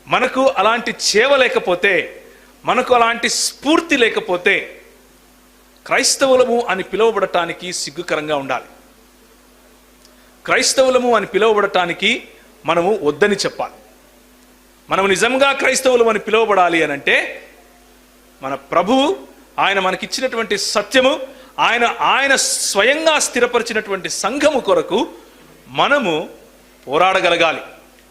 మనకు అలాంటి చేవ లేకపోతే, మనకు అలాంటి స్ఫూర్తి లేకపోతే క్రైస్తవులము అని పిలువబడటానికి సిగ్గుకరంగా ఉండాలి. క్రైస్తవులము అని పిలువబడటానికి మనము వద్దని చెప్పాలి. మనము నిజంగా క్రైస్తవులు అని పిలువబడాలి అని అంటే మన ప్రభువు, ఆయన మనకిచ్చినటువంటి సత్యము, ఆయన స్వయంగా స్థిరపరిచినటువంటి సంఘము కొరకు మనము పోరాడగలగాలి.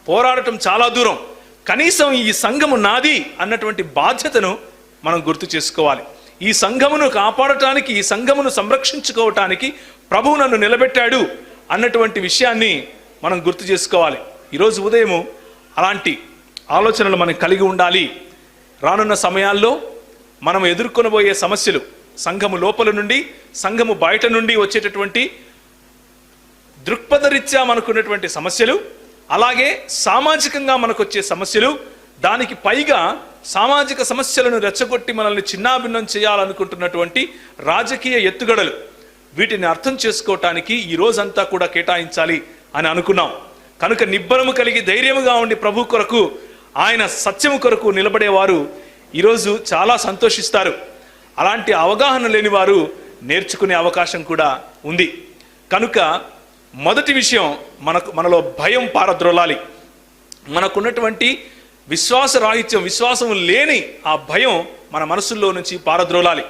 పోరాడటం చాలా దూరం. కనీసం ఈ సంఘము నాది అన్నటువంటి బాధ్యతను మనం గుర్తు చేసుకోవాలి. ఈ సంఘమును కాపాడటానికి, ఈ సంఘమును సంరక్షించుకోవటానికి ప్రభువు నన్ను నిలబెట్టాడు అన్నటువంటి విషయాన్ని మనం గుర్తు చేసుకోవాలి. ఈరోజు ఉదయము అలాంటి ఆలోచనలు మనం కలిగి ఉండాలి. రానున్న సమయాల్లో మనం ఎదుర్కొనబోయే సమస్యలు, సంఘము లోపల నుండి, సంఘము బయట నుండి వచ్చేటటువంటి దృక్పథరీత్యా మనకున్నటువంటి సమస్యలు, అలాగే సామాజికంగా మనకు వచ్చే సమస్యలు, దానికి పైగా సామాజిక సమస్యలను రెచ్చగొట్టి మనల్ని చిన్నాభిన్నం చేయాలనుకుంటున్నటువంటి రాజకీయ ఎత్తుగడలు, వీటిని అర్థం చేసుకోవటానికి ఈ రోజంతా కూడా కేటాయించాలి అని అనుకున్నాం. కనుక నిబ్బరము కలిగి ధైర్యముగా ఉండి ప్రభు కొరకు, ఆయన సత్యము కొరకు నిలబడేవారు ఈరోజు చాలా సంతోషిస్తారు. అలాంటి అవగాహన లేని వారు నేర్చుకునే అవకాశం కూడా ఉంది. కనుక మొదటి విషయం, మనలో భయం పారద్రోలాలి. మనకున్నటువంటి విశ్వాసరాహిత్యం, విశ్వాసం లేని ఆ భయం మన మనసుల్లో నుంచి పారద్రోలాలి.